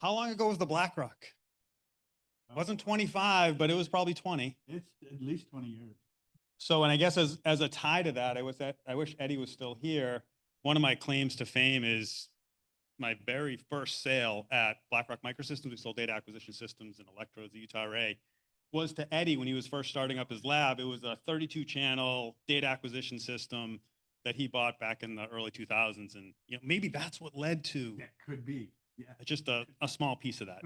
How long ago was the BlackRock? It wasn't 25, but it was probably 20. It's at least 20 years. So, and I guess as a tie to that, I wish Eddie was still here. One of my claims to fame is my very first sale at BlackRock Microsystems. We sold data acquisition systems and electrodes at Utah Array. Was to Eddie when he was first starting up his lab. It was a 32-channel data acquisition system that he bought back in the early 2000s, and maybe that's what led to. That could be, yeah. Just a small piece of that.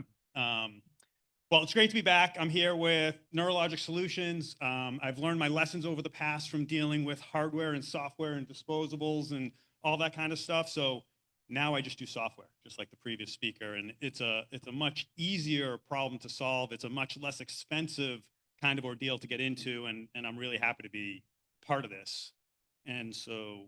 Well, it's great to be back. I'm here with NeurologicSolutions. I've learned my lessons over the past from dealing with hardware and software and disposables and all that kind of stuff. So now I just do software, just like the previous speaker. And it's a much easier problem to solve. It's a much less expensive kind of ordeal to get into. And I'm really happy to be part of this. And so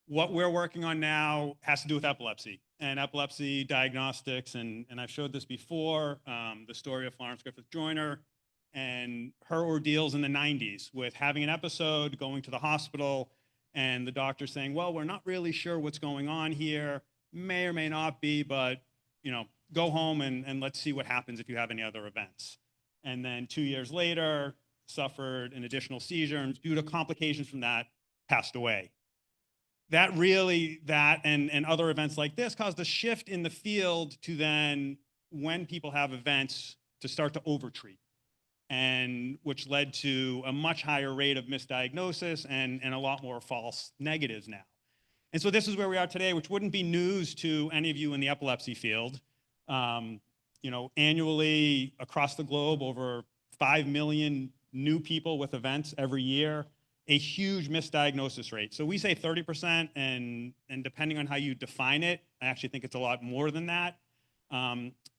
what we're working on now has to do with epilepsy and epilepsy diagnostics. And I've showed this before, the story of Florence Griffith Joyner and her ordeals in the 90s with having an episode, going to the hospital, and the doctor saying, well, we're not really sure what's going on here, may or may not be, but go home and let's see what happens if you have any other events. And then 2 years later, suffered an additional seizure, and due to complications from that, passed away. That and other events like this caused a shift in the field to then, when people have events, to start to overtreat, and which led to a much higher rate of misdiagnosis and a lot more false negatives now. And so this is where we are today, which wouldn't be news to any of you in the epilepsy field. Annually across the globe, over 5 million new people with events every year. A huge misdiagnosis rate. So we say 30%, and depending on how you define it, I actually think it's a lot more than that,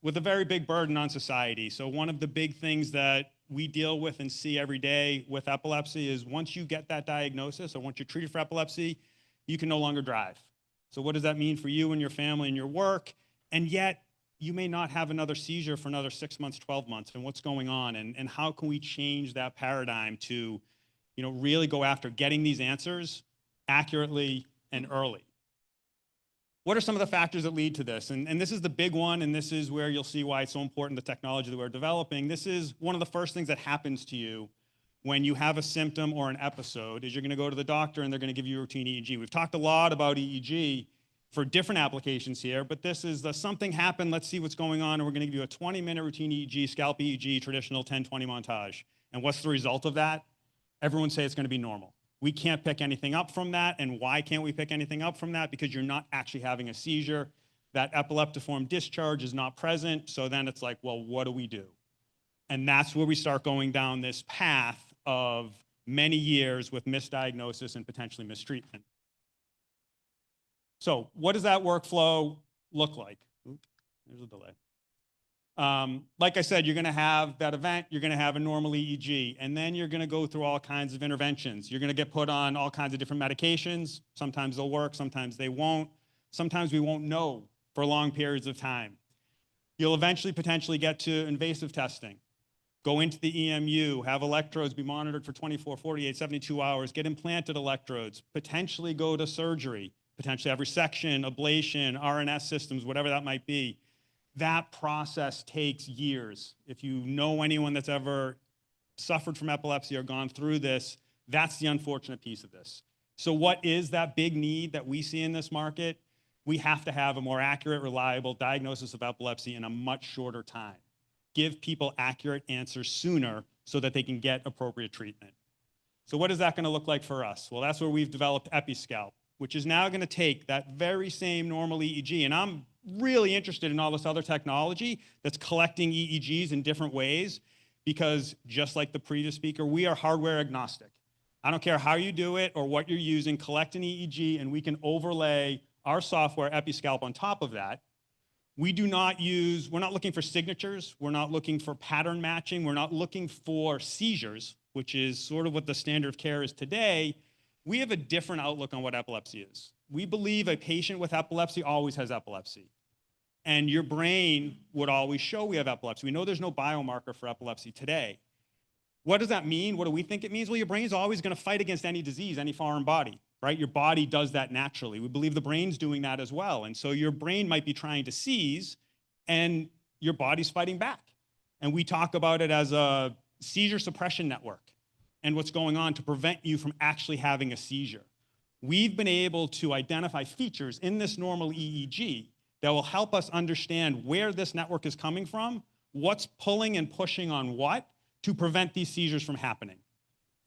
with a very big burden on society. So one of the big things that we deal with and see every day with epilepsy is once you get that diagnosis or once you're treated for epilepsy, you can no longer drive. So what does that mean for you and your family and your work? And yet you may not have another seizure for another 6 months, 12 months, and what's going on? And how can we change that paradigm to really go after getting these answers accurately and early? What are some of the factors that lead to this? And this is the big one, and this is where you'll see why it's so important, the technology that we're developing. This is one of the first things that happens to you when you have a symptom or an episode, is you're going to go to the doctor and they're going to give you a routine EEG. We've talked a lot about EEG for different applications here, but this is something happened, let's see what's going on, and we're going to give you a 20-minute routine EEG, scalp EEG, traditional 10-20 montage. And what's the result of that? Everyone say it's going to be normal. We can't pick anything up from that. And why can't we pick anything up from that? Because you're not actually having a seizure. That epileptiform discharge is not present. So then it's like, well, what do we do? And that's where we start going down this path of many years with misdiagnosis and potentially mistreatment. So what does that workflow look like? Oops, there's a delay. Like I said, you're going to have that event, you're going to have a normal EEG, and then you're going to go through all kinds of interventions. You're going to get put on all kinds of different medications. Sometimes they'll work, sometimes they won't. Sometimes we won't know for long periods of time. You'll eventually potentially get to invasive testing. Go into the EMU, have electrodes be monitored for 24, 48, 72 hours, get implanted electrodes, potentially go to surgery, potentially have resection, ablation, RNS systems, whatever that might be. That process takes years. If you know anyone that's ever suffered from epilepsy or gone through this, that's the unfortunate piece of this. So what is that big need that we see in this market? We have to have a more accurate, reliable diagnosis of epilepsy in a much shorter time. Give people accurate answers sooner so that they can get appropriate treatment. So what is that going to look like for us? Well, that's where we've developed EpiScalp, which is now going to take that very same normal EEG, and I'm really interested in all this other technology that's collecting EEGs in different ways, because just like the previous speaker, we are hardware agnostic. I don't care how you do it or what you're using, collect an EEG and we can overlay our software EpiScalp on top of that. We're not looking for signatures, we're not looking for pattern matching, we're not looking for seizures, which is sort of what the standard of care is today. We have a different outlook on what epilepsy is. We believe a patient with epilepsy always has epilepsy. And your brain would always show we have epilepsy. We know there's no biomarker for epilepsy today. What does that mean? What do we think it means? Well, your brain's always going to fight against any disease, any foreign body, right? Your body does that naturally. We believe the brain's doing that as well. And so your brain might be trying to seize and your body's fighting back. And we talk about it as a seizure suppression network and what's going on to prevent you from actually having a seizure. We've been able to identify features in this normal EEG that will help us understand where this network is coming from, what's pulling and pushing on what to prevent these seizures from happening.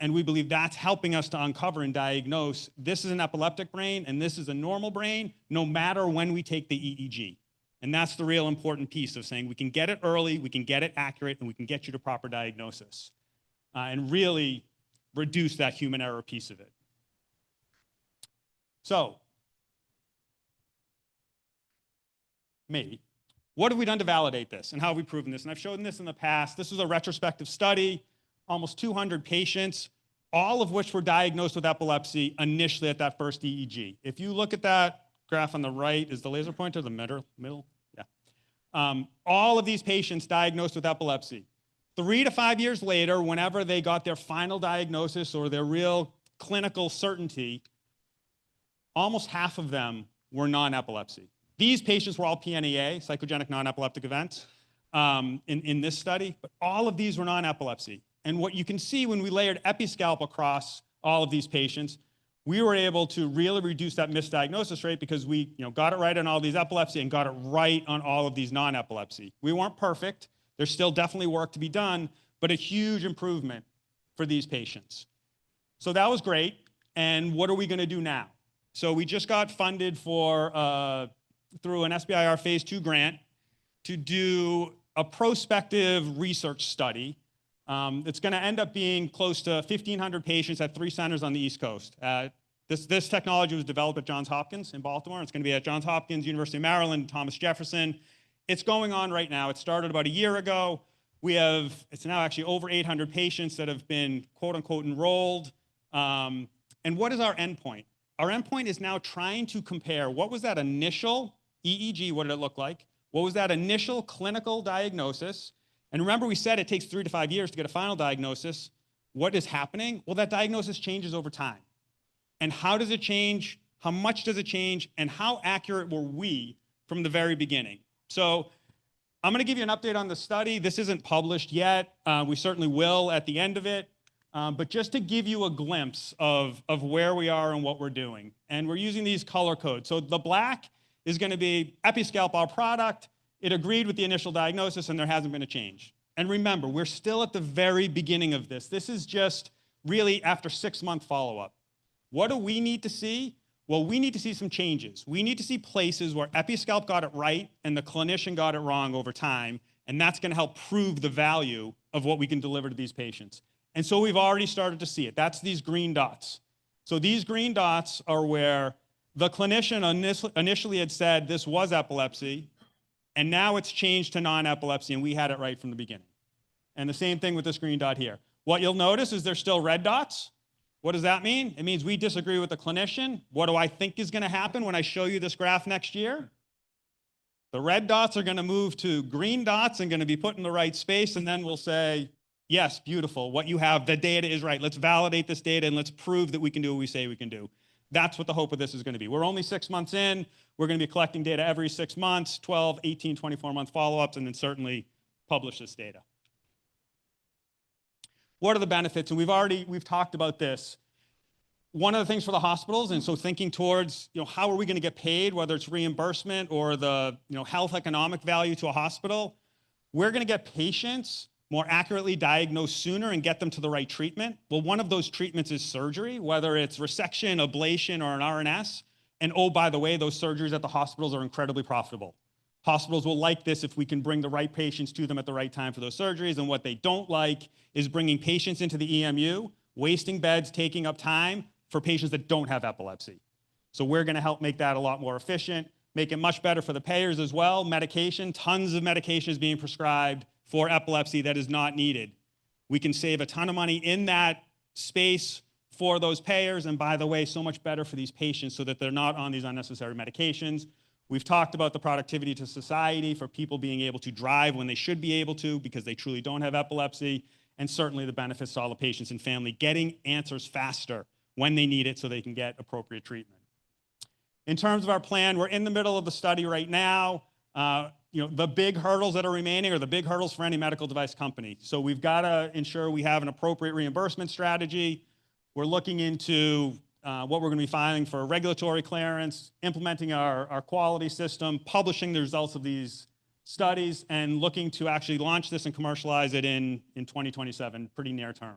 And we believe that's helping us to uncover and diagnose this is an epileptic brain and this is a normal brain, no matter when we take the EEG. And that's the real important piece of saying we can get it early, we can get it accurate, and we can get you to proper diagnosis. And really reduce that human error piece of it. So, what have we done to validate this, and how have we proven this? And I've shown this in the past. This was a retrospective study, almost 200 patients, all of which were diagnosed with epilepsy initially at that first EEG. If you look at that graph on the right, is the laser pointer the middle? Yeah. All of these patients diagnosed with epilepsy. 3 to 5 years later, whenever they got their final diagnosis or their real clinical certainty, almost half of them were non-epilepsy. These patients were all PNEA, psychogenic non-epileptic events, in this study, but all of these were non-epilepsy. And what you can see when we layered Episcalp across all of these patients, we were able to really reduce that misdiagnosis rate because we got it right on all these epilepsy and got it right on all of these non-epilepsy. We weren't perfect. There's still definitely work to be done, but a huge improvement for these patients. So that was great. And what are we going to do now? So we just got funded for through an SBIR phase 2 grant to do a prospective research study. It's going to end up being close to 1,500 patients at 3 centers on the East Coast. This technology was developed at Johns Hopkins in Baltimore. It's going to be at Johns Hopkins, University of Maryland, Thomas Jefferson. It's going on right now. It started about a year ago. It's now actually over 800 patients that have been quote unquote enrolled. And what is our endpoint? Our endpoint is now trying to compare what was that initial EEG, what did it look like? What was that initial clinical diagnosis? And remember, we said it takes 3 to 5 years to get a final diagnosis. What is happening? Well, that diagnosis changes over time. And how does it change? How much does it change? And how accurate were we from the very beginning? So I'm going to give you an update on the study. This isn't published yet. We certainly will at the end of it. But just to give you a glimpse of where we are and what we're doing. And we're using these color codes. So the black is going to be Episcalp, our product. It agreed with the initial diagnosis, and there hasn't been a change. And remember, we're still at the very beginning of this. This is just really after 6-month follow-up. What do we need to see? Well, we need to see some changes. We need to see places where Episcalp got it right and the clinician got it wrong over time, and that's going to help prove the value of what we can deliver to these patients. And so we've already started to see it. That's these green dots. So these green dots are where the clinician initially had said this was epilepsy, and now it's changed to non-epilepsy, and we had it right from the beginning. And the same thing with this green dot here. What you'll notice is there's still red dots. What does that mean? It means we disagree with the clinician. What do I think is going to happen when I show you this graph next year? The red dots are going to move to green dots and going to be put in the right space, and then we'll say, yes, beautiful, what you have, the data is right. Let's validate this data, and let's prove that we can do what we say we can do. That's what the hope of this is going to be. We're only 6 months in. We're going to be collecting data every 6 months, 12, 18, 24-month follow-ups, and then certainly publish this data. What are the benefits? And we've talked about this. One of the things for the hospitals, and so thinking towards, how are we going to get paid, whether it's reimbursement or the, health economic value to a hospital, we're going to get patients more accurately diagnosed sooner and get them to the right treatment. Well, one of those treatments is surgery, whether it's resection, ablation, or an RNS. And oh, by the way, those surgeries at the hospitals are incredibly profitable. Hospitals will like this if we can bring the right patients to them at the right time for those surgeries. And what they don't like is bringing patients into the EMU, wasting beds, taking up time for patients that don't have epilepsy. So we're going to help make that a lot more efficient, make it much better for the payers as well. Medication, tons of medication is being prescribed for epilepsy that is not needed. We can save a ton of money in that space for those payers. And by the way, so much better for these patients so that they're not on these unnecessary medications. We've talked about the productivity to society for people being able to drive when they should be able to because they truly don't have epilepsy. And certainly the benefits to all the patients and family, getting answers faster when they need it so they can get appropriate treatment. In terms of our plan, we're in the middle of the study right now. The big hurdles that are remaining are the big hurdles for any medical device company. So we've got to ensure we have an appropriate reimbursement strategy. We're looking into what we're going to be filing for regulatory clearance, implementing our quality system, publishing the results of these studies, and looking to actually launch this and commercialize it in 2027, pretty near term.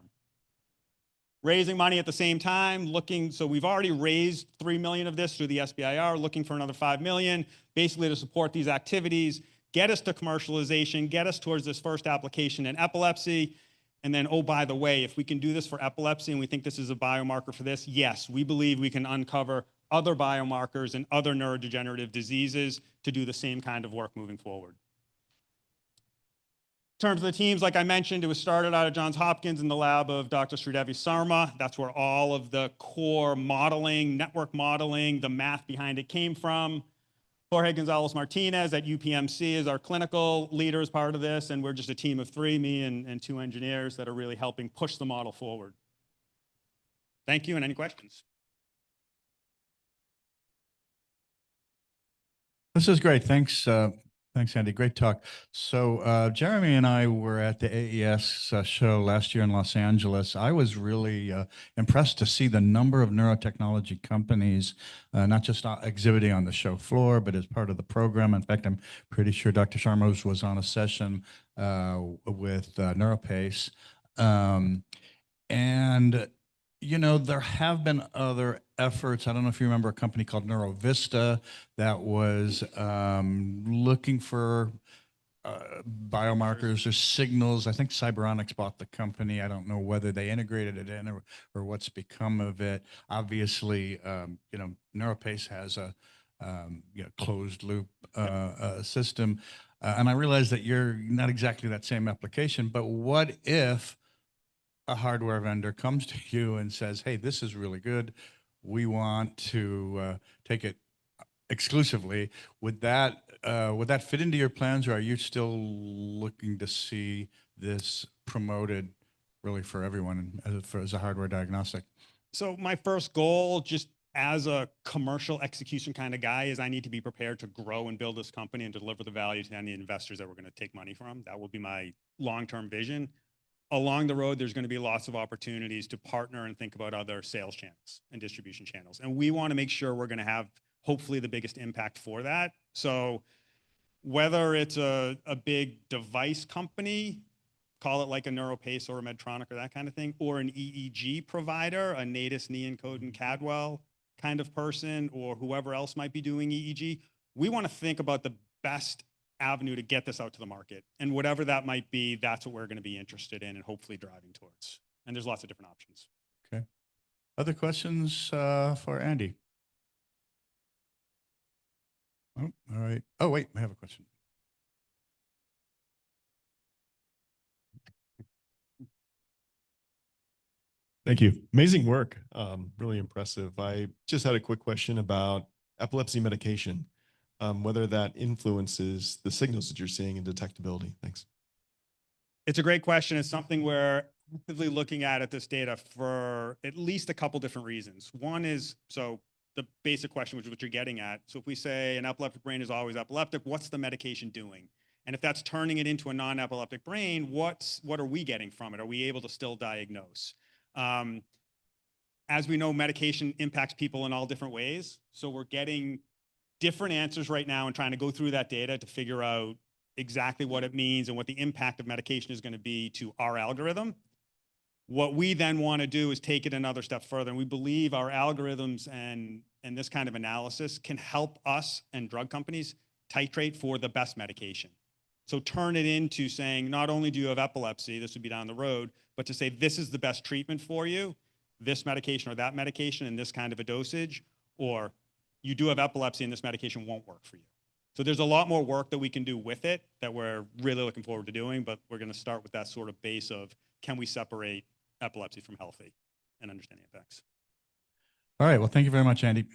Raising money at the same time, so we've already raised $3 million of this through the SBIR, looking for another $5 million, basically to support these activities, get us to commercialization, get us towards this first application in epilepsy. And then, oh, by the way, if we can do this for epilepsy and we think this is a biomarker for this, yes, we believe we can uncover other biomarkers and other neurodegenerative diseases to do the same kind of work moving forward. In terms of the teams, like I mentioned, it was started out of Johns Hopkins in the lab of Dr. Sridevi Sarma. That's where all of the core modeling, network modeling, the math behind it came from. Jorge Gonzalez-Martinez at UPMC is our clinical leader as part of this, and we're just a team of 3, me and 2 engineers that are really helping push the model forward. Thank you, and any questions? This is great. Thanks, Andy. Great talk. So Jeremy and I were at the AES show last year in Los Angeles. I was really impressed to see the number of neurotechnology companies, not just exhibiting on the show floor, but as part of the program. In fact, I'm pretty sure Dr. Sharma was on a session with NeuroPace. There have been other efforts. I don't know if you remember a company called NeuroVista that was looking for biomarkers or signals. I think Cyberonics bought the company. I don't know whether they integrated it in or what's become of it. Obviously, NeuroPace has a closed loop system. And I realize that you're not exactly that same application, but what if a hardware vendor comes to you and says, hey, this is really good, we want to take it exclusively? Would that fit into your plans, or are you still looking to see this promoted really for everyone as a hardware diagnostic? So my first goal, just as a commercial execution kind of guy, is I need to be prepared to grow and build this company and deliver the value to any investors that we're going to take money from. That will be my long-term vision. Along the road, there's going to be lots of opportunities to partner and think about other sales channels and distribution channels. And we want to make sure we're going to have, hopefully, the biggest impact for that. So whether it's a big device company, call it like a NeuroPace or a Medtronic or that kind of thing, or an EEG provider, a Natus, Neencode, and Cadwell kind of person, or whoever else might be doing EEG, we want to think about the best avenue to get this out to the market. And whatever that might be, that's what we're going to be interested in and hopefully driving towards. And there's lots of different options. Okay. Other questions for Andy? Oh, all right. Oh, wait, I have a question. Thank you. Amazing work. Really impressive. I just had a quick question about epilepsy medication, whether that influences the signals that you're seeing in detectability. Thanks. It's a great question. It's something we're actively looking at this data for at least a couple different reasons. One is, so the basic question, which is what you're getting at. So if we say an epileptic brain is always epileptic, what's the medication doing? And if that's turning it into a non-epileptic brain, what are we getting from it? Are we able to still diagnose? As we know, medication impacts people in all different ways. So we're getting different answers right now and trying to go through that data to figure out exactly what it means and what the impact of medication is going to be to our algorithm. What we then want to do is take it another step further. And we believe our algorithms and this kind of analysis can help us and drug companies titrate for the best medication. So turn it into saying, not only do you have epilepsy, this would be down the road, but to say this is the best treatment for you, this medication or that medication in this kind of a dosage, or you do have epilepsy and this medication won't work for you. So there's a lot more work that we can do with it that we're really looking forward to doing, but we're going to start with that sort of base of, can we separate epilepsy from healthy and understand the effects? All right. Well, thank you very much, Andy.